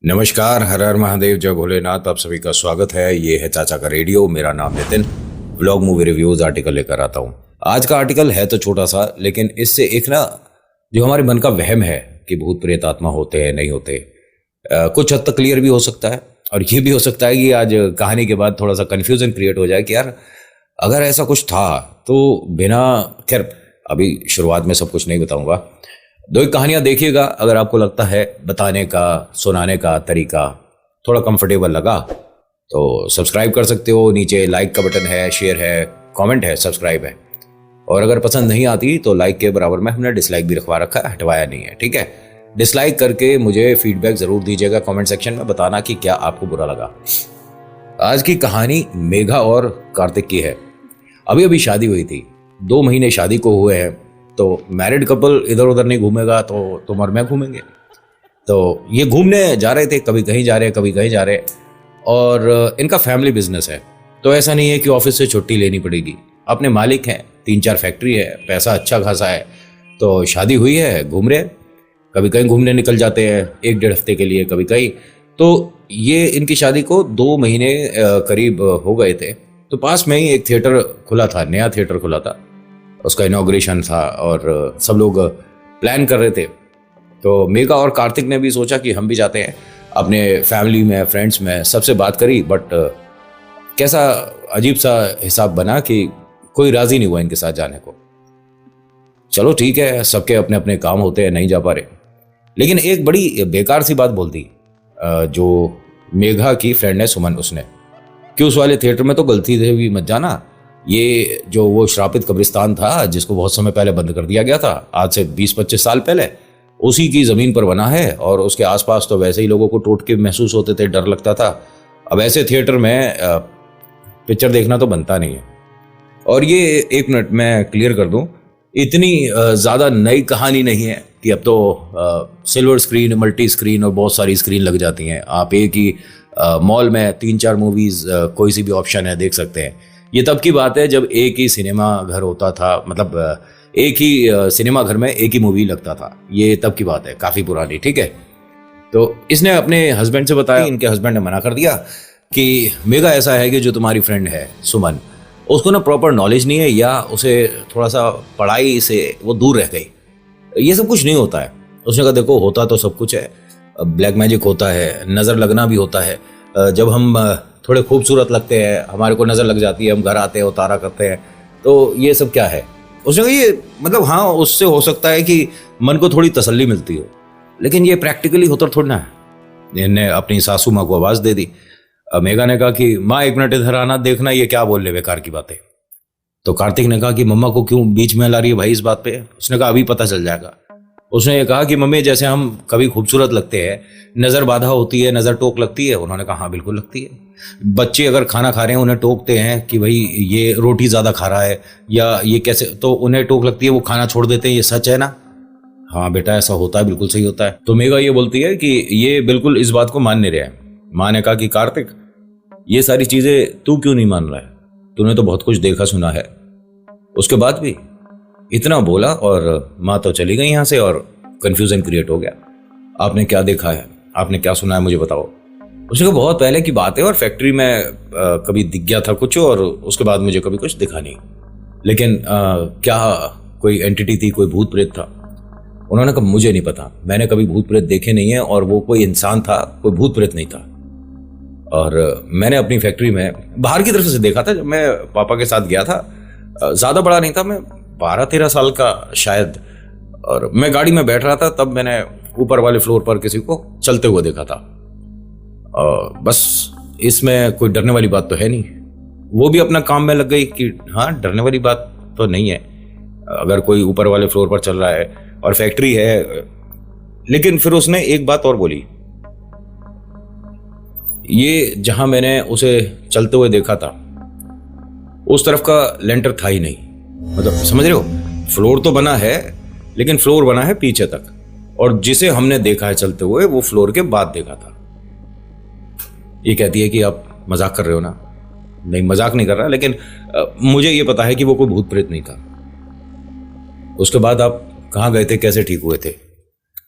नमस्कार, हर हर महादेव, जय भोलेनाथ। आप सभी का स्वागत है। ये है चाचा का रेडियो। मेरा नाम Nitin. Vlog, movie reviews, article लेकर आता हूँ। आज का आर्टिकल है तो छोटा सा, लेकिन इससे एक ना जो हमारे मन का वहम है कि भूत प्रेत आत्मा होते हैं नहीं होते, कुछ हद तक क्लियर भी हो सकता है। और ये भी हो सकता है कि आज कहानी के बाद थोड़ा सा कन्फ्यूजन क्रिएट हो जाए कि यार अगर ऐसा कुछ था तो बिना, खैर अभी शुरुआत में सब कुछ नहीं बताऊंगा। दो एक कहानियां देखिएगा। अगर आपको लगता है बताने का, सुनाने का तरीका थोड़ा कंफर्टेबल लगा तो सब्सक्राइब कर सकते हो। नीचे लाइक का बटन है, शेयर है, कमेंट है, सब्सक्राइब है। और अगर पसंद नहीं आती तो लाइक के बराबर में हमने डिसलाइक भी रखवा रखा है, हटवाया नहीं है, ठीक है। डिसलाइक करके मुझे फीडबैक जरूर दीजिएगा कमेंट सेक्शन में, बताना कि क्या आपको बुरा लगा। आज की कहानी मेघा और कार्तिक की है। अभी अभी शादी हुई थी, 2 महीने शादी को हुए हैं। तो मैरिड कपल इधर उधर नहीं घूमेगा तो तुम और मैं घूमेंगे। तो ये घूमने जा रहे थे, कभी कहीं जा रहे कभी कहीं जा रहे। और इनका फैमिली बिजनेस है, तो ऐसा नहीं है कि ऑफिस से छुट्टी लेनी पड़ेगी। अपने मालिक हैं, 3-4 फैक्ट्री है, पैसा अच्छा खासा है। तो शादी हुई है, घूम रहे, कभी कहीं घूमने निकल जाते हैं 1-1.5 हफ्ते के लिए, कभी कहीं। तो ये इनकी शादी को 2 महीने करीब हो गए थे। तो पास में ही एक थिएटर खुला था, नया थिएटर खुला था, उसका इनॉग्रेशन था और सब लोग प्लान कर रहे थे। तो मेघा और कार्तिक ने भी सोचा कि हम भी जाते हैं। अपने फैमिली में, फ्रेंड्स में सबसे बात करी, बट कैसा अजीब सा हिसाब बना कि कोई राजी नहीं हुआ इनके साथ जाने को। चलो ठीक है, सबके अपने अपने काम होते हैं, नहीं जा पा रहे। लेकिन एक बड़ी बेकार सी बात बोल दी जो मेघा की फ्रेंड है सुमन, उसने कि उस वाले थिएटर में तो गलती से भी मत जाना। ये जो वो श्रापित कब्रिस्तान था जिसको बहुत समय पहले बंद कर दिया गया था, आज से 20-25 साल पहले, उसी की जमीन पर बना है। और उसके आसपास तो वैसे ही लोगों को टोटके महसूस होते थे, डर लगता था। अब ऐसे थिएटर में पिक्चर देखना तो बनता नहीं है। और ये 1 मिनट मैं क्लियर कर दूं, इतनी ज़्यादा नई कहानी नहीं है कि अब तो सिल्वर स्क्रीन, मल्टी स्क्रीन और बहुत सारी स्क्रीन लग जाती हैं। आप एक ही मॉल में 3-4 मूवीज़, कोई सी भी ऑप्शन है, देख सकते हैं। ये तब की बात है जब एक ही सिनेमा घर होता था, मतलब एक ही सिनेमा घर में एक ही मूवी लगता था। ये तब की बात है, काफ़ी पुरानी, ठीक है। तो इसने अपने हस्बैंड से बताया, इनके हस्बैंड ने मना कर दिया कि मेघा ऐसा है कि जो तुम्हारी फ्रेंड है सुमन, उसको ना प्रॉपर नॉलेज नहीं है, या उसे थोड़ा सा पढ़ाई से वो दूर रह गई। ये सब कुछ नहीं होता है। उसने कहा देखो, होता तो सब कुछ है, ब्लैक मैजिक होता है, नज़र लगना भी होता है। जब हम थोड़े खूबसूरत लगते हैं, हमारे को नज़र लग जाती है, हम घर आते हैं, उतारा करते हैं, तो ये सब क्या है। उसने कहा ये मतलब हाँ, उससे हो सकता है कि मन को थोड़ी तसल्ली मिलती हो, लेकिन ये प्रैक्टिकली होता थोड़ा ना है। इन्हें अपनी सासू माँ को आवाज़ दे दी। मेघा ने कहा कि माँ 1 मिनट इधर आना, देखना ये क्या बोल रहे बेकार की बातें। तो कार्तिक ने कहा कि मम्मा को क्यों बीच में ला रही है भाई इस बात पे। उसने कहा अभी पता चल जाएगा। उसने ये कहा कि मम्मी जैसे हम कभी खूबसूरत लगते हैं, नज़र बाधा होती है, नज़र टोक लगती है। उन्होंने कहा हाँ बिल्कुल लगती है। बच्चे अगर खाना खा रहे हैं, उन्हें टोकते हैं कि भाई ये रोटी ज़्यादा खा रहा है या ये कैसे, तो उन्हें टोक लगती है, वो खाना छोड़ देते हैं। ये सच है ना? हाँ बेटा ऐसा होता है, बिल्कुल सही होता है। तो मेघा ये बोलती है कि ये बिल्कुल इस बात को मान नहीं रहा है। माँ ने कहा कि कार्तिक ये सारी चीज़ें तू क्यों नहीं मान रहा है? तूने तो बहुत कुछ देखा सुना है। उसके बाद भी इतना बोला और माँ तो चली गई यहाँ से और कंफ्यूजन क्रिएट हो गया। आपने क्या देखा है, आपने क्या सुना है, मुझे बताओ। उसने कहा बहुत पहले की बात है और फैक्ट्री में कभी दिख गया था कुछ, और उसके बाद मुझे कभी कुछ दिखा नहीं। लेकिन क्या कोई एंटिटी थी, कोई भूत प्रेत था? उन्होंने कहा मुझे नहीं पता, मैंने कभी भूत प्रेत देखे नहीं है, और वो कोई इंसान था, कोई भूत प्रेत नहीं था। और मैंने अपनी फैक्ट्री में बाहर की तरफ से देखा था, जब मैं पापा के साथ गया था। ज़्यादा बड़ा नहीं था, मैं 12-13 साल का शायद, और मैं गाड़ी में बैठ रहा था, तब मैंने ऊपर वाले फ्लोर पर किसी को चलते हुए देखा था। बस इसमें कोई डरने वाली बात तो है नहीं। वो भी अपना काम में लग गई कि हाँ डरने वाली बात तो नहीं है, अगर कोई ऊपर वाले फ्लोर पर चल रहा है और फैक्ट्री है। लेकिन फिर उसने एक बात और बोली, ये जहां मैंने उसे चलते हुए देखा था उस तरफ का लेंटर था ही नहीं। मतलब समझ रहे हो, फ्लोर तो बना है लेकिन फ्लोर बना है पीछे तक, और जिसे हमने देखा है चलते हुए वो फ्लोर के बाद देखा था। ये कहती है कि आप मजाक कर रहे हो ना? नहीं मजाक नहीं कर रहा, लेकिन मुझे ये पता है कि वो कोई भूत प्रेत नहीं था। उसके बाद आप कहाँ गए थे, कैसे ठीक हुए थे?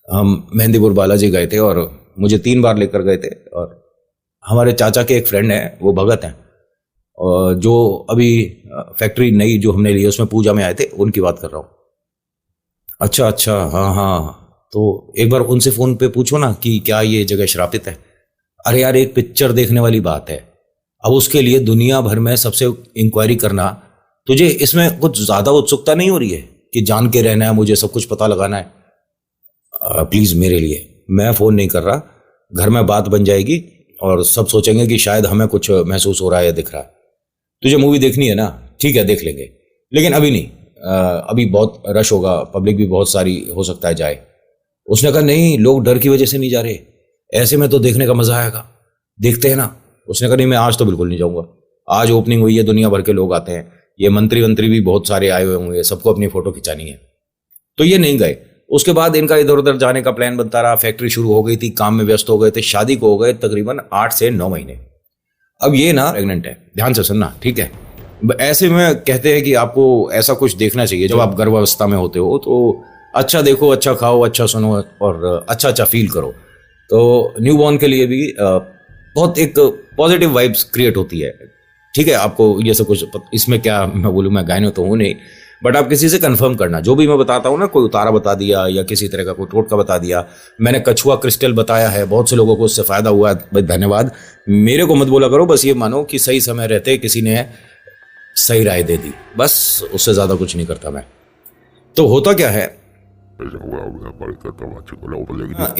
हम मेहंदीपुर बालाजी गए थे और मुझे 3 बार लेकर गए थे। और हमारे चाचा के एक फ्रेंड हैं, वो भगत हैं, और जो अभी फैक्ट्री नई जो हमने ली है उसमें पूजा में आए थे, उनकी बात कर रहा हूँ। अच्छा अच्छा, हाँ हाँ, तो एक बार उनसे फ़ोन पे पूछो ना कि क्या ये जगह श्रापित है। अरे यार, एक पिक्चर देखने वाली बात है, अब उसके लिए दुनिया भर में सबसे इंक्वायरी करना, तुझे इसमें कुछ ज़्यादा उत्सुकता नहीं हो रही है कि जान के रहना है, मुझे सब कुछ पता लगाना है? प्लीज़ मेरे लिए, मैं फ़ोन नहीं कर रहा, घर में बात बन जाएगी और सब सोचेंगे कि शायद हमें कुछ महसूस हो रहा है या दिख रहा है। तुझे मूवी देखनी है ना, ठीक है देख लेंगे, लेकिन अभी नहीं, अभी बहुत रश होगा, पब्लिक भी बहुत सारी हो सकता है जाए। उसने कहा नहीं, लोग डर की वजह से नहीं जा रहे, ऐसे में तो देखने का मजा आएगा, देखते हैं ना। उसने कहा नहीं, मैं आज तो बिल्कुल नहीं जाऊंगा, आज ओपनिंग हुई है, दुनिया भर के लोग आते हैं, ये मंत्री भी बहुत सारे आए हुए होंगे, सबको अपनी फोटो खिंचानी है। तो ये नहीं गए। उसके बाद इनका इधर उधर जाने का प्लान बनता रहा, फैक्ट्री शुरू हो गई थी, काम में व्यस्त हो गए थे, शादी को हो गए तकरीबन 8 से 9 महीने। अब ये ना प्रेग्नेंट है, ध्यान से सुनना, ठीक है। ऐसे में कहते हैं कि आपको ऐसा कुछ देखना चाहिए जब आप गर्भावस्था में होते हो, तो अच्छा देखो, अच्छा खाओ, अच्छा सुनो और अच्छा अच्छा फील करो। तो न्यूबॉर्न के लिए भी बहुत एक पॉजिटिव वाइब्स क्रिएट होती है, ठीक है। आपको ये सब कुछ इसमें क्या मैं बोलूँ, मैं गायनो तो हूँ नहीं, बट आप किसी से कंफर्म करना, जो भी मैं बताता हूँ ना, कोई उतारा बता दिया या किसी तरह का कोई टोटका बता दिया, मैंने कछुआ क्रिस्टल बताया है, बहुत से लोगों को उससे फायदा हुआ है, भाई धन्यवाद। मेरे को मत बोला करो, बस ये मानो कि सही समय रहते किसी ने सही राय दे दी, बस उससे ज्यादा कुछ नहीं करता मैं। तो होता क्या है,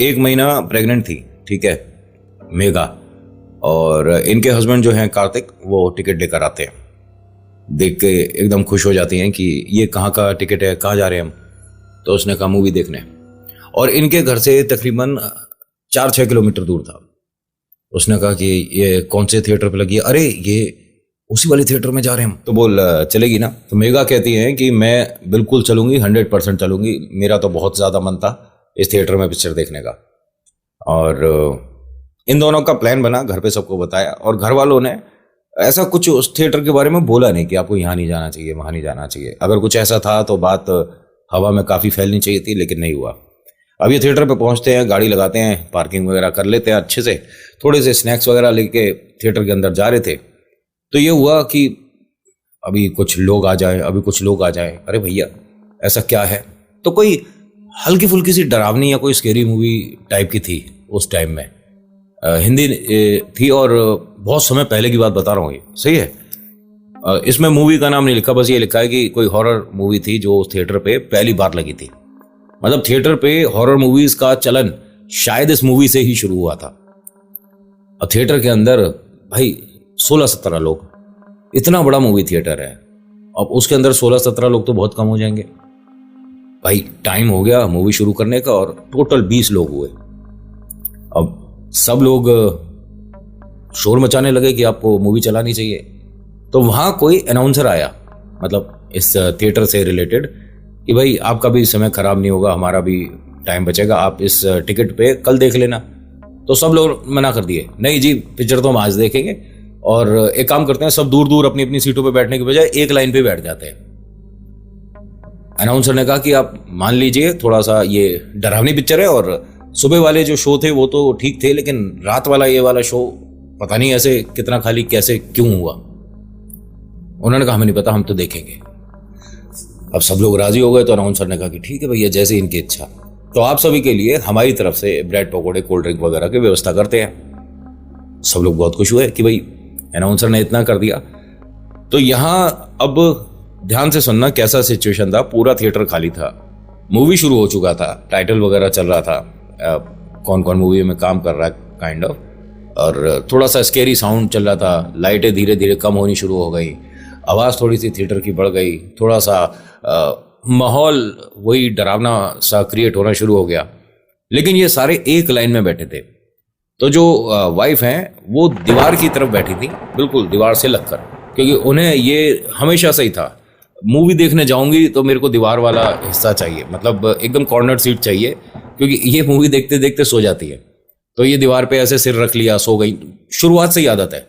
1 महीना प्रेग्नेंट थी, ठीक है, मेघा, और इनके हस्बैंड जो हैं कार्तिक, वो टिकट लेकर आते हैं, देख के एकदम खुश हो जाती हैं कि ये कहाँ का टिकट है, कहाँ जा रहे हैं हम। तो उसने कहा मूवी देखने, और इनके घर से तकरीबन 4-6 किलोमीटर दूर था। उसने कहा कि ये कौन से थिएटर पे लगी है, अरे ये उसी वाले थिएटर में जा रहे हैं हम। तो बोल चलेगी ना। तो मेघा कहती हैं कि मैं बिल्कुल चलूंगी, 100% चलूंगी, मेरा तो बहुत ज़्यादा मन था इस थिएटर में पिक्चर देखने का। और इन दोनों का प्लान बना, घर पे सबको बताया, और घर वालों ने ऐसा कुछ उस थिएटर के बारे में बोला नहीं कि आपको यहाँ नहीं जाना चाहिए, वहाँ नहीं जाना चाहिए। अगर कुछ ऐसा था तो बात हवा में काफ़ी फैलनी चाहिए थी, लेकिन नहीं हुआ। अब ये थिएटर पे पहुँचते हैं, गाड़ी लगाते हैं, पार्किंग वगैरह कर लेते हैं अच्छे से, थोड़े से स्नैक्स वगैरह लेके थिएटर के अंदर जा रहे थे। तो ये हुआ कि अभी कुछ लोग आ जाए, अभी कुछ लोग आ जाए। अरे भैया ऐसा क्या है? तो कोई हल्की फुल्की सी डरावनी या कोई स्केरी मूवी टाइप की थी उस टाइम में, हिंदी थी, और बहुत समय पहले की बात बता रहा हूँ, ये सही है। इसमें मूवी का नाम नहीं लिखा, बस ये लिखा है कि कोई हॉरर मूवी थी जो थिएटर पे पहली बार लगी थी। मतलब थिएटर पे हॉरर मूवीज का चलन शायद इस मूवी से ही शुरू हुआ था। अब थिएटर के अंदर भाई 16-17 लोग, इतना बड़ा मूवी थिएटर है, अब उसके अंदर 16-17 लोग तो बहुत कम हो जाएंगे भाई। टाइम हो गया मूवी शुरू करने का और टोटल 20 लोग हुए। अब सब लोग शोर मचाने लगे कि आपको मूवी चलानी चाहिए। तो वहां कोई अनाउंसर आया, मतलब इस थिएटर से रिलेटेड, कि भाई आपका भी समय खराब नहीं होगा, हमारा भी टाइम बचेगा, आप इस टिकट पे कल देख लेना। तो सब लोग मना कर दिए, नहीं जी पिक्चर तो हम आज देखेंगे, और एक काम करते हैं, सब दूर दूर अपनी अपनी सीटों पे बैठने के बजाय एक लाइन पे बैठ जाते हैं। अनाउंसर ने कहा कि आप मान लीजिए, थोड़ा सा ये डरावनी पिक्चर है, और सुबह वाले जो शो थे वो तो ठीक थे, लेकिन रात वाला ये वाला शो पता नहीं ऐसे कितना खाली कैसे क्यों हुआ। उन्होंने कहा हमें नहीं पता, हम तो देखेंगे। अब सब लोग राजी हो गए, तो अनाउंसर ने कहा कि ठीक है भैया, जैसे इनकी इच्छा। तो आप सभी के लिए हमारी तरफ से ब्रेड पकौड़े, कोल्ड ड्रिंक वगैरह की व्यवस्था करते हैं। सब लोग बहुत खुश हुए कि भाई अनाउंसर ने इतना कर दिया। तो यहां अब ध्यान से सुनना कैसा सिचुएशन था। पूरा थिएटर खाली था, मूवी शुरू हो चुका था, टाइटल वगैरह चल रहा था, कौन कौन मूवी में काम कर रहा है काइंड ऑफ, और थोड़ा सा स्केरी साउंड चल रहा था। लाइटें धीरे धीरे कम होनी शुरू हो गई, आवाज़ थोड़ी सी थिएटर की बढ़ गई, थोड़ा सा माहौल वही डरावना सा क्रिएट होना शुरू हो गया। लेकिन ये सारे एक लाइन में बैठे थे। तो जो वाइफ हैं वो दीवार की तरफ बैठी थी, बिल्कुल दीवार से लगकर, क्योंकि उन्हें ये हमेशा से ही था, मूवी देखने जाऊंगी तो मेरे को दीवार वाला हिस्सा चाहिए, मतलब एकदम कॉर्नर सीट चाहिए, क्योंकि ये मूवी देखते देखते सो जाती है। तो ये दीवार पे ऐसे सिर रख लिया, सो गई, शुरुआत से ही आदत है।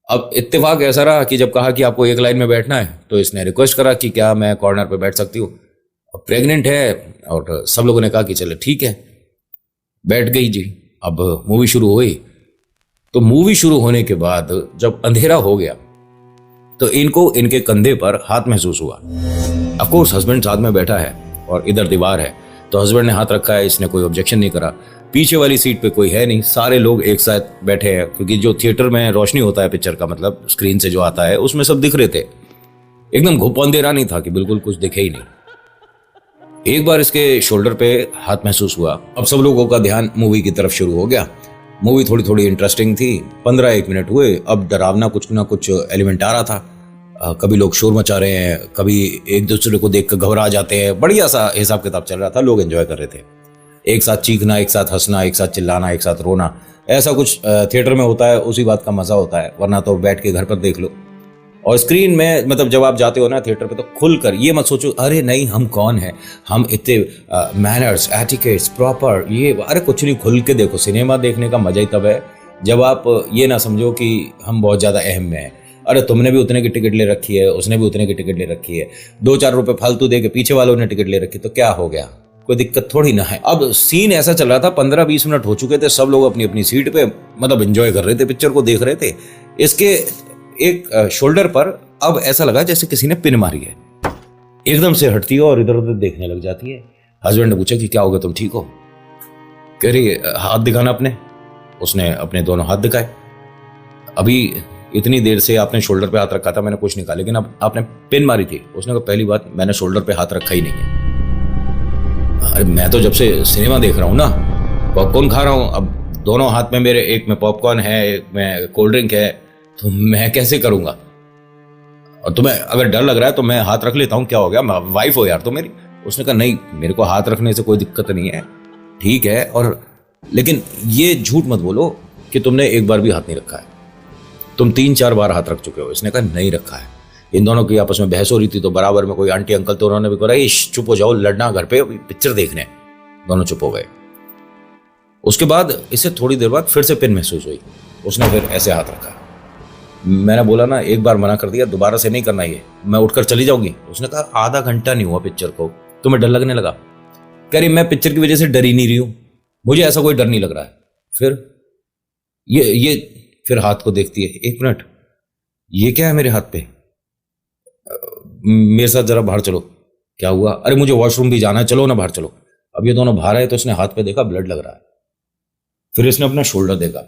अब इत्तेफाक ऐसा रहा कि जब कहा कि आपको एक लाइन में बैठना है, तो इसने रिक्वेस्ट करा कि क्या मैं कॉर्नर पे बैठ सकती हूँ। अब प्रेग्नेंट है, और सब लोगों ने कहा कि चलो ठीक है, बैठ गई जी। अब मूवी शुरू हुई, तो मूवी शुरू होने के बाद जब अंधेरा हो गया तो इनको इनके कंधे पर हाथ महसूस हुआ। ऑफ कोर्स हस्बैंड साथ में बैठा है और इधर दीवार है, तो हस्बैंड ने हाथ रखा है, इसने कोई ऑब्जेक्शन नहीं करा। पीछे वाली सीट पे कोई है नहीं, सारे लोग एक साथ बैठे हैं, क्योंकि जो थिएटर में रोशनी होता है पिक्चर का, मतलब स्क्रीन से जो आता है, उसमें सब दिख रहे थे। एकदम घुप अंधेरा नहीं था कि बिल्कुल कुछ दिखे ही नहीं। एक बार इसके शोल्डर पे हाथ महसूस हुआ। अब सब लोगों का ध्यान मूवी की तरफ शुरू हो गया। मूवी थोड़ी थोड़ी इंटरेस्टिंग थी। 15-1 मिनट हुए, अब डरावना कुछ ना कुछ एलिमेंट आ रहा था। कभी लोग शोर मचा रहे हैं, कभी एक दूसरे को देख कर घबरा जाते हैं। बढ़िया सा हिसाब किताब चल रहा था, लोग एंजॉय कर रहे थे। एक साथ चीखना, एक साथ हंसना, एक साथ चिल्लाना, एक साथ रोना, ऐसा कुछ थिएटर में होता है, उसी बात का मजा होता है। वरना तो बैठ के घर पर देख लो। और स्क्रीन में मतलब जब आप जाते हो ना थिएटर पे, तो खुलकर ये मत सोचो अरे नहीं हम कौन है, हम इतने मैनर्स, एटिकेट्स, प्रॉपर, ये अरे कुछ नहीं। खुल के देखो। सिनेमा देखने का मजा ही तब है जब आप ये ना समझो कि हम बहुत ज्यादा अहम में हैं। अरे तुमने भी उतने की टिकट ले रखी है, उसने भी उतने की टिकट ले रखी है, 2-4 रुपए फालतू दे के पीछे वालों ने टिकट ले रखी, तो क्या हो गया, कोई दिक्कत थोड़ी ना है। अब सीन ऐसा चल रहा था, 15-20 मिनट हो चुके थे, सब लोग अपनी अपनी सीट पे मतलब एंजॉय कर रहे थे, पिक्चर को देख रहे थे। इसके एक शोल्डर पर अब ऐसा लगा जैसे किसी ने पिन मारी है। एकदम से हटती है और इधर उधर देखने लग जाती है। हस्बैंड ने पूछा कि क्या हो गया, तुम ठीक हो? कह रही हाथ दिखाना अपने। उसने अपने दोनों हाथ दिखाए। अभी इतनी देर से आपने शोल्डर पे हाथ रखा था, मैंने कुछ नहीं कहा, लेकिन अब आपने पिन मारी थी। उसने कहा पहली बात, मैंने शोल्डर पे हाथ रखा ही नहीं है। अरे मैं तो जब से सिनेमा देख रहा हूं ना, पॉपकॉर्न खा रहा हूं। अब दोनों हाथ में मेरे, एक में पॉपकॉर्न है, एक में कोल्ड ड्रिंक है, तो मैं कैसे करूंगा? और तुम्हें अगर डर लग रहा है तो मैं हाथ रख लेता हूं, क्या हो गया, वाइफ हो यार तो मेरी। उसने कहा नहीं, मेरे को हाथ रखने से कोई दिक्कत नहीं है, ठीक है, और लेकिन ये झूठ मत बोलो कि तुमने एक बार भी हाथ नहीं रखा है। तुम 3-4 बार हाथ रख चुके हो। इसने कहा नहीं रखा है। इन दोनों की आपस में बहस हो रही थी, तो बराबर में कोई आंटी अंकल, तो उन्होंने भी कहा चुप हो जाओ, लड़ना घर पे, पिक्चर देखने। दोनों चुप हो गए। उसके बाद इसे थोड़ी देर बाद फिर से पिन महसूस हुई। उसने फिर ऐसे हाथ रखा। मैंने बोला ना, एक बार मना कर दिया, दोबारा से नहीं करना, ये मैं उठकर चली जाऊंगी। उसने कहा आधा घंटा नहीं हुआ पिक्चर को, तुम्हें डर लगने लगा? कह रही मैं पिक्चर की वजह से डर ही नहीं रही हूं, मुझे ऐसा कोई डर नहीं लग रहा है। फिर ये फिर हाथ को देखती है, 1 मिनट, ये क्या है मेरे हाथ पे? मेरे साथ जरा बाहर चलो। क्या हुआ? अरे मुझे वॉशरूम भी जाना है, चलो ना बाहर चलो। अब ये दोनों बाहर आए तो इसने हाथ पे देखा, ब्लड लग रहा है। फिर इसने अपना शोल्डर देखा,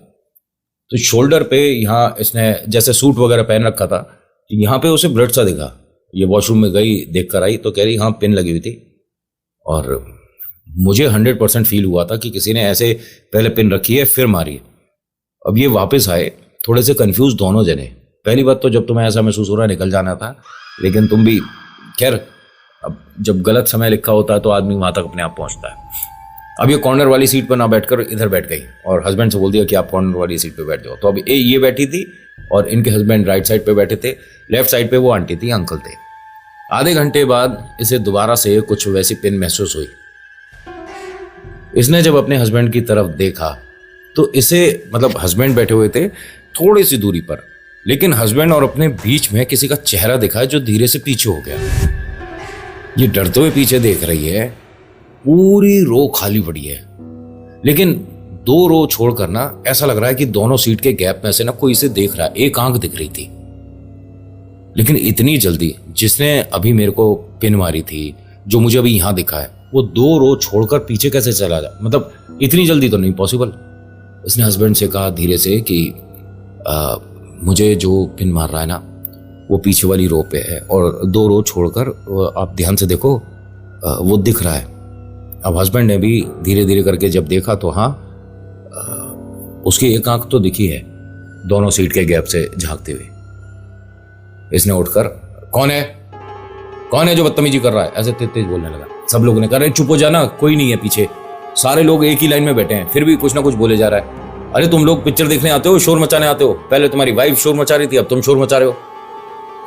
तो शोल्डर पे यहाँ इसने जैसे सूट वगैरह पहन रखा था, यहाँ पे उसे ब्लड सा दिखा। ये वॉशरूम में गई, देख कर आई, तो कह रही हाँ पिन लगी हुई थी। और मुझे 100% फील हुआ था कि किसी ने ऐसे पहले पिन रखी है फिर मारी है। अब ये वापस आए, थोड़े से कंफ्यूज दोनों जने। पहली बात तो जब तुम्हें ऐसा महसूस हो रहा है निकल जाना था, लेकिन तुम भी, खैर अब जब गलत समय लिखा होता है तो आदमी वहां तक अपने आप पहुंचता है। अब ये कॉर्नर वाली सीट पर ना बैठकर इधर बैठ गई और हस्बैंड से बोल दिया कि आप कॉर्नर वाली सीट पे बैठ जाओ। तो अब ये बैठी थी और इनके हस्बैंड राइट साइड पे बैठे थे, लेफ्ट साइड पे वो आंटी थी, अंकल थे। आधे घंटे बाद इसे दोबारा से कुछ वैसी पिन महसूस हुई। इसने जब अपने हस्बैंड की तरफ देखा तो इसे, मतलब हस्बैंड बैठे हुए थे थोड़ी सी दूरी पर, लेकिन हस्बैंड और अपने बीच में किसी का चेहरा दिखा जो धीरे से पीछे हो गया। ये डरते हुए पीछे देख रही है, पूरी रो खाली पड़ी है, लेकिन 2 रो छोड़कर ना ऐसा लग रहा है कि दोनों सीट के गैप में से ना कोई इसे देख रहा है। एक आंख दिख रही थी, लेकिन इतनी जल्दी जिसने अभी मेरे को पिन मारी थी, जो मुझे अभी यहां दिखा है, वो 2 रो छोड़कर पीछे कैसे चला जा, मतलब इतनी जल्दी तो नहीं पॉसिबल। इसने हस्बैंड से कहा धीरे से कि मुझे जो पिन मार रहा है ना वो पीछे वाली रो पे है और 2 रो छोड़कर आप ध्यान से देखो, वो दिख रहा है। अब हस्बैंड ने भी धीरे धीरे करके जब देखा तो हाँ, उसकी एक आंख तो दिखी है दोनों सीट के गैप से झांकते हुए। इसने उठकर कौन है जो बदतमीजी कर रहा है, ऐसे तेज तेज बोलने लगा। सब लोगों ने कहा चुप हो जाना, कोई नहीं है पीछे। सारे लोग एक ही लाइन में बैठे हैं, फिर भी कुछ ना कुछ बोले जा रहा है। अरे तुम लोग पिक्चर देखने आते हो, शोर मचाने आते हो? पहले तुम्हारी वाइफ शोर मचा रही थी, अब तुम शोर मचा रहे हो।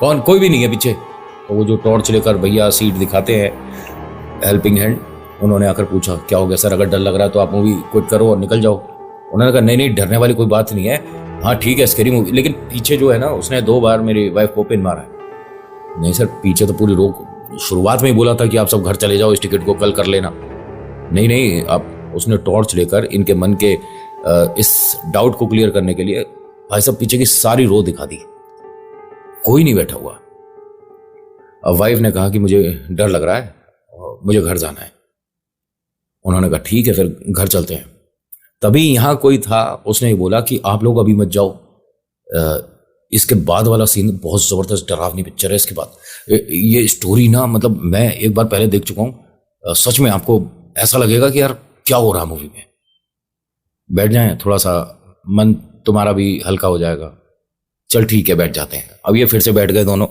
कौन? कोई भी नहीं है पीछे। तो वो जो टॉर्च लेकर भैया सीट दिखाते हैं, हेल्पिंग हैंड, उन्होंने आकर पूछा क्या हो गया सर, अगर डर लग रहा है तो आप मूवी क्विट करो और निकल जाओ। उन्होंने कहा नहीं डरने वाली कोई बात नहीं है, हाँ ठीक है स्कैरी मूवी, लेकिन पीछे जो है ना उसने 2 बार मेरी वाइफ को पिन मारा है। नहीं सर पीछे तो पूरी रोक, शुरुआत में ही बोला था कि आप सब घर चले जाओ, इस टिकट को कल कर लेना। नहीं आप, उसने टॉर्च लेकर इनके मन के इस डाउट को क्लियर करने के लिए भाई साहब पीछे की सारी रो दिखा दी, कोई नहीं बैठा हुआ। अब वाइफ ने कहा कि मुझे डर लग रहा है और मुझे घर जाना है। उन्होंने कहा ठीक है फिर घर चलते हैं। तभी यहां कोई था, उसने बोला कि आप लोग अभी मत जाओ, इसके बाद वाला सीन बहुत जबरदस्त डरावनी पिक्चर है। इसके बाद ये स्टोरी ना, मतलब मैं एक बार पहले देख चुका हूं, सच में आपको ऐसा लगेगा कि यार क्या हो रहा मूवी में। बैठ जाएं, थोड़ा सा मन तुम्हारा भी हल्का हो जाएगा। चल ठीक है बैठ जाते हैं। अब ये फिर से बैठ गए दोनों।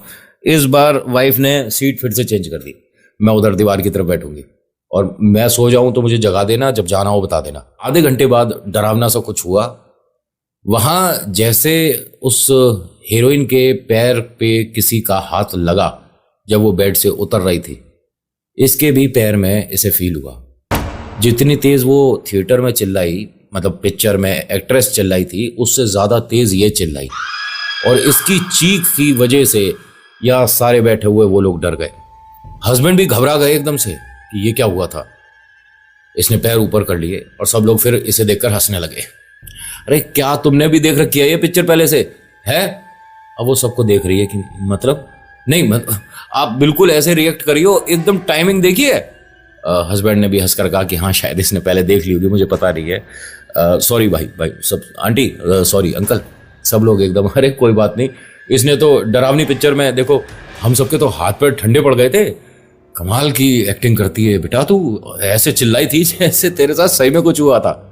इस बार वाइफ ने सीट फिर से चेंज कर दी। मैं उधर दीवार की तरफ बैठूंगी और मैं सो जाऊं तो मुझे जगा देना, जब जाना हो बता देना। आधे घंटे बाद डरावना सा कुछ हुआ। वहां जैसे उस हीरोइन के पैर पे किसी का हाथ लगा जब वो बेड से उतर रही थी। इसके भी पैर में इसे फील हुआ। जितनी तेज वो थिएटर में चिल्लाई, मतलब पिक्चर में एक्ट्रेस चिल्लाई थी, उससे ज्यादा तेज ये चिल्लाई। और इसकी चीख की वजह से यहाँ सारे बैठे हुए वो लोग डर गए। हस्बैंड भी घबरा गए एकदम से कि ये क्या हुआ था। इसने पैर ऊपर कर लिए और सब लोग फिर इसे देखकर हंसने लगे। अरे क्या तुमने भी देख रखी है ये पिक्चर पहले से है? अब वो सबको देख रही है कि मतलब नहीं, आप बिल्कुल ऐसे रिएक्ट करियो, एकदम टाइमिंग देखिए। हस्बैंड ने भी हंसकर कहा कि हाँ शायद इसने पहले देख ली होगी, मुझे पता नहीं है। सॉरी भाई सब, आंटी सॉरी अंकल, सब लोग एकदम अरे कोई बात नहीं। इसने तो डरावनी पिक्चर में देखो हम सबके तो हाथ पैर ठंडे पड़ गए थे। कमाल की एक्टिंग करती है बेटा तू, ऐसे चिल्लाई थी जैसे तेरे साथ सही में कुछ हुआ था।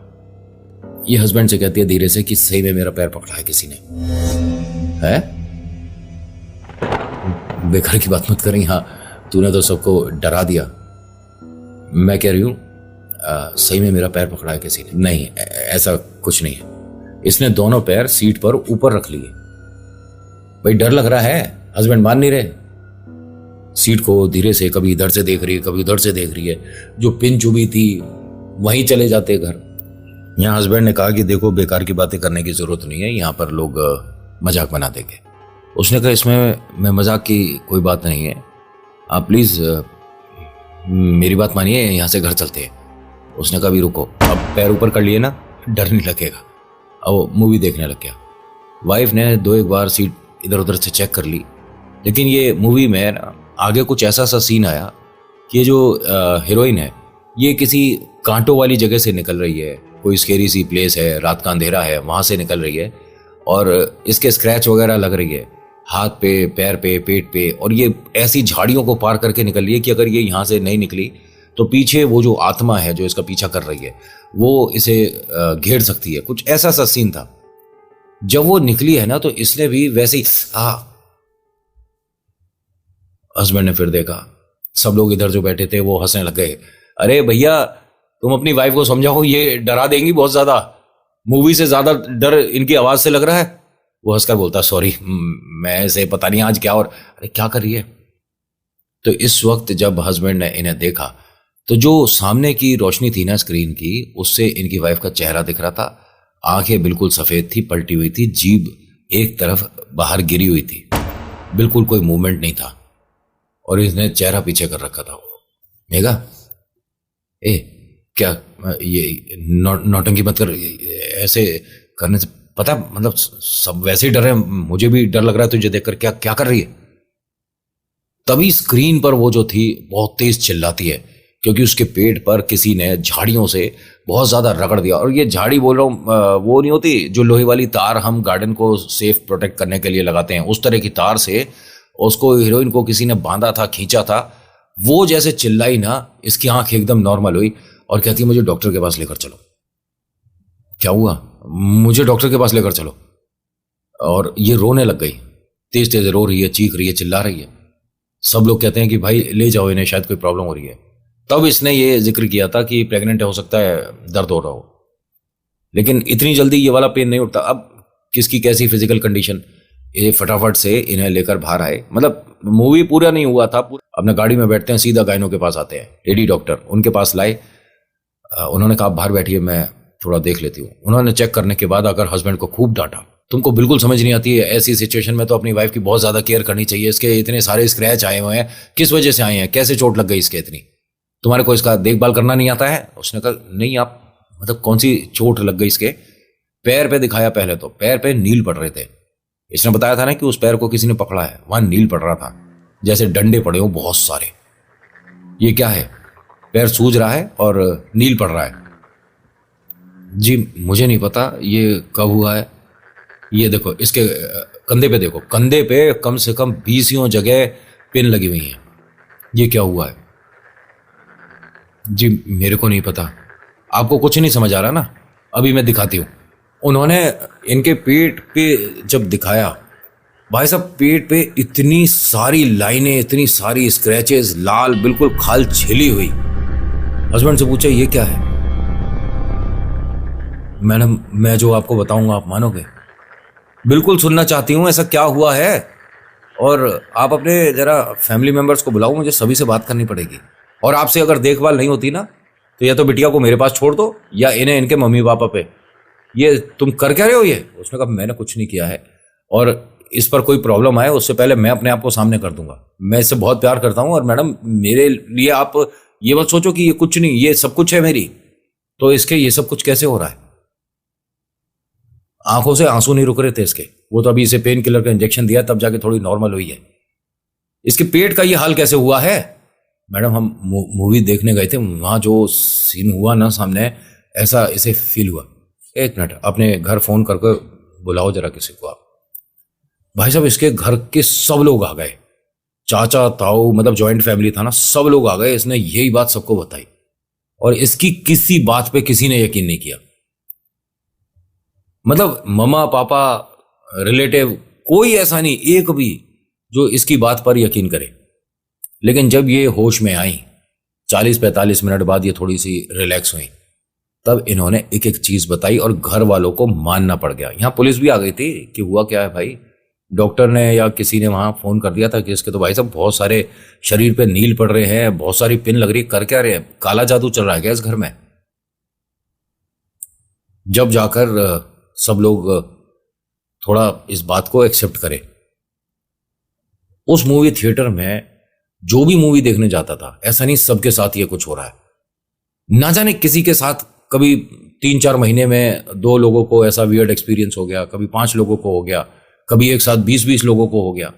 ये हस्बैंड से कहती है धीरे से कि सही में मेरा पैर पकड़ा है किसी ने। है बेकार की बात मत करें, हाँ तूने तो सबको डरा दिया। मैं कह रही हूं सही में मेरा पैर पकड़ा है किसी ने। नहीं ऐसा कुछ नहीं है। इसने दोनों पैर सीट पर ऊपर रख लिए। भाई डर लग रहा है, हस्बैंड मान नहीं रहे। सीट को धीरे से कभी इधर से देख रही है, कभी उधर से देख रही है। जो पिन चुभी थी वहीं चले जाते घर। यहाँ हस्बैंड ने कहा कि देखो बेकार की बातें करने की जरूरत नहीं है, यहाँ पर लोग मजाक बना देंगे। उसने कहा इसमें मैं मजाक की कोई बात नहीं है, आप प्लीज मेरी बात मानिए, यहाँ से घर चलते हैं। उसने कहा भी रुको, अब पैर ऊपर कर लिए ना, डर नहीं लगेगा। अब मूवी देखने लग गया। वाइफ ने दो एक बार सीट इधर उधर से चेक कर ली, लेकिन ये मूवी में ना आगे कुछ ऐसा सा सीन आया कि ये जो हीरोइन है ये किसी कांटों वाली जगह से निकल रही है। कोई स्केरी सी प्लेस है, रात का अंधेरा है, वहां से निकल रही है और इसके स्क्रैच वगैरह लग रही है हाथ पे, पैर पे, पेट पे। और ये ऐसी झाड़ियों को पार करके निकल रही है कि अगर ये यहाँ से नहीं निकली तो पीछे वो जो आत्मा है जो इसका पीछा कर रही है वो इसे घेर सकती है। कुछ ऐसा सा सीन था। जब वो निकली है ना तो इसने भी वैसे ही हस्बैंड ने फिर देखा, सब लोग इधर जो बैठे थे वो हंसने लग गए। अरे भैया तुम अपनी वाइफ को समझाओ, ये डरा देंगी बहुत ज्यादा, मूवी से ज्यादा डर इनकी आवाज से लग रहा है। वो हंसकर बोलता सॉरी मैं से पता नहीं आज क्या। और अरे क्या कर रही है। तो इस वक्त जब हस्बैंड ने इन्हें देखा तो जो सामने की रोशनी थी ना स्क्रीन की, उससे इनकी वाइफ का चेहरा दिख रहा था। आंखें बिल्कुल सफेद थी, पलटी हुई थी, जीभ एक तरफ बाहर गिरी हुई थी, बिल्कुल कोई मूवमेंट नहीं था और इसने चेहरा पीछे कर रखा था। मेघा ए क्या ये नौटंकी मत कर, ऐसे करने से पता मतलब सब वैसे ही डर रहे हैं, मुझे भी डर लग रहा है तुझे देखकर। क्या क्या कर रही है। तभी स्क्रीन पर वो जो थी बहुत तेज चिल्लाती है क्योंकि उसके पेट पर किसी ने झाड़ियों से बहुत ज्यादा रगड़ दिया। और ये झाड़ी बोल रहा हूं वो नहीं होती जो लोहे वाली तार हम गार्डन को सेफ प्रोटेक्ट करने के लिए लगाते हैं, उस तरह की तार से उसको हीरोइन को किसी ने बांधा था, खींचा था। वो जैसे चिल्लाई ना, इसकी आंख एकदम नॉर्मल हुई और कहती है मुझे डॉक्टर के पास लेकर चलो। क्या हुआ? मुझे डॉक्टर के पास लेकर चलो। और ये रोने लग गई, तेज तेज रो रही है, चीख रही है, चिल्ला रही है। सब लोग कहते हैं कि भाई ले जाओ इन्हें, शायद कोई प्रॉब्लम हो रही है। तब इसने ये जिक्र किया था कि प्रेग्नेंट हो सकता है, दर्द हो रहा हो, लेकिन इतनी जल्दी ये वाला पेन नहीं उठता। अब किसकी कैसी फिजिकल कंडीशन, ये फटाफट से इन्हें लेकर बाहर आए। मतलब मूवी पूरा नहीं हुआ था, अपने गाड़ी में बैठते हैं, सीधा गायनों के पास आते हैं, लेडी डॉक्टर उनके पास लाए। उन्होंने कहा बाहर बैठिए मैं थोड़ा देख लेती हूँ। उन्होंने चेक करने के बाद आकर हस्बैंड को खूब डांटा, तुमको बिल्कुल समझ नहीं आती है, ऐसी सिचुएशन में तो अपनी वाइफ की बहुत ज्यादा केयर करनी चाहिए। इसके इतने सारे स्क्रैच आए हुए हैं, किस वजह से आए हैं, कैसे चोट लग गई इसके इतनी, तुम्हारे को इसका देखभाल करना नहीं आता है। उसने कहा नहीं आप मतलब कौन सी चोट लग गई इसके पैर पे दिखाया। पहले तो पैर पे नील पड़ रहे थे। इसने बताया था ना कि उस पैर को किसी ने पकड़ा है, वहां नील पड़ रहा था, जैसे डंडे पड़े हो बहुत सारे। ये क्या है? पैर सूज रहा है और नील पड़ रहा है। जी मुझे नहीं पता ये कब हुआ है। ये देखो इसके कंधे पे, देखो कंधे पे कम से कम 20 जगह पिन लगी हुई हैं। ये क्या हुआ है? जी मेरे को नहीं पता। आपको कुछ नहीं समझ आ रहा ना? अभी मैं दिखाती हूँ। उन्होंने इनके पेट पे जब दिखाया, भाई साहब पेट पे इतनी सारी लाइनें, इतनी सारी स्क्रैचेस, लाल बिल्कुल खाल छिली हुई। हस्बैंड से पूछा ये क्या है? मैडम मैं जो आपको बताऊंगा आप मानोगे? बिल्कुल सुनना चाहती हूँ, ऐसा क्या हुआ है? और आप अपने जरा फैमिली मेंबर्स को बुलाओ, मुझे सभी से बात करनी पड़ेगी। और आपसे अगर देखभाल नहीं होती ना तो या तो बिटिया को मेरे पास छोड़ दो या इन्हें इनके मम्मी पापा पे। ये तुम कर क्या रहे हो? ये उसने कहा मैंने कुछ नहीं किया है, और इस पर कोई प्रॉब्लम आए उससे पहले मैं अपने आप को सामने कर दूंगा। मैं इससे बहुत प्यार करता हूं, और मैडम मेरे लिए आप ये मत सोचो कि ये कुछ नहीं, ये सब कुछ है मेरी। तो इसके ये सब कुछ कैसे हो रहा है? आंखों से आंसू नहीं रुक रहे थे इसके। वो तो अभी इसे पेन किलर का इंजेक्शन दिया तब जाके थोड़ी नॉर्मल हुई है। इसके पेट का ये हाल कैसे हुआ है? मैडम हम मूवी देखने गए थे, वहां जो सीन हुआ ना सामने, ऐसा इसे फील हुआ। एक मिनट, अपने घर फोन करके बुलाओ जरा किसी को आप। भाई साहब इसके घर के सब लोग आ गए, चाचा ताऊ, मतलब जॉइंट फैमिली था ना, सब लोग आ गए। इसने यही बात सबको बताई और इसकी किसी बात पे किसी ने यकीन नहीं किया। मतलब मम्मा पापा रिलेटिव कोई ऐसा नहीं एक भी जो इसकी बात पर यकीन करे। लेकिन जब ये होश में आई, 40-45 मिनट बाद ये थोड़ी सी रिलैक्स हुई, तब इन्होंने एक एक चीज बताई और घर वालों को मानना पड़ गया। यहां पुलिस भी आ गई थी कि हुआ क्या है भाई। डॉक्टर ने या किसी ने वहां फोन कर दिया था कि इसके तो भाई साहब बहुत सारे शरीर पे नील पड़ रहे हैं, बहुत सारी पिन लग रही, कर क्या रहे हैं? काला जादू चल रहा है क्या इस घर में? जब जाकर सब लोग थोड़ा इस बात को एक्सेप्ट करें। उस मूवी थिएटर में जो भी मूवी देखने जाता था, ऐसा नहीं सबके साथ ये कुछ हो रहा है। ना जाने किसी के साथ कभी 3-4 महीने में 2 लोगों को ऐसा वियर्ड एक्सपीरियंस हो गया, कभी 5 लोगों को हो गया, कभी एक साथ 20-20 लोगों को हो गया।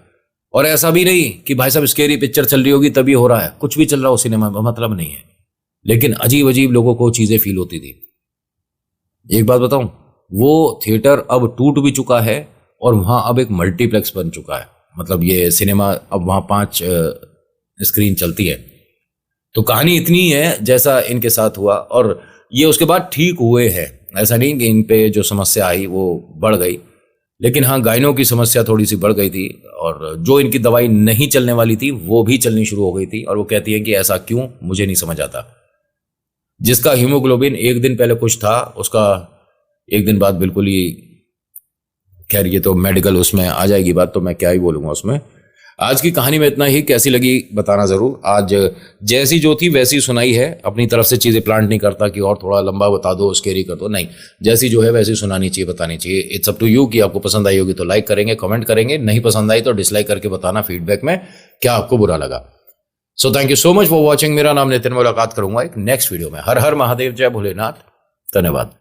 और ऐसा भी नहीं कि भाई साहब स्केरी पिक्चर चल रही होगी तभी हो रहा है, कुछ भी चल रहा हो सिनेमा में, मतलब नहीं है। लेकिन अजीब अजीब लोगों को चीजें फील होती थी। एक बात बताऊं, वो थिएटर अब टूट भी चुका है और वहां अब एक मल्टीप्लेक्स बन चुका है। मतलब ये सिनेमा अब वहां 5 स्क्रीन चलती है। तो कहानी इतनी है जैसा इनके साथ हुआ, और ये उसके बाद ठीक हुए हैं। ऐसा नहीं कि इन पे जो समस्या आई वो बढ़ गई, लेकिन हाँ गायनों की समस्या थोड़ी सी बढ़ गई थी, और जो इनकी दवाई नहीं चलने वाली थी वो भी चलनी शुरू हो गई थी। और वो कहती है कि ऐसा क्यों, मुझे नहीं समझ आता। जिसका हीमोग्लोबिन एक दिन पहले कुछ था, उसका एक दिन बाद बिल्कुल ही, खैर ये तो मेडिकल उसमें आ जाएगी बात, तो मैं क्या ही बोलूंगा उसमें। आज की कहानी में इतना ही। कैसी लगी बताना जरूर। आज जैसी जो थी वैसी सुनाई है, अपनी तरफ से चीजें प्लांट नहीं करता कि और थोड़ा लंबा बता दो, स्केरी कर दो, नहीं, जैसी जो है वैसी सुनानी चाहिए, बतानी चाहिए। इट्स अप टू यू कि आपको पसंद आई होगी तो लाइक करेंगे, कमेंट करेंगे, नहीं पसंद आई तो डिसलाइक करके बताना फीडबैक में क्या आपको बुरा लगा। So thank you so much for watching. मेरा नाम नितिन, मुलाकात करूंगा एक नेक्स्ट वीडियो में। हर हर महादेव, जय भोलेनाथ, धन्यवाद।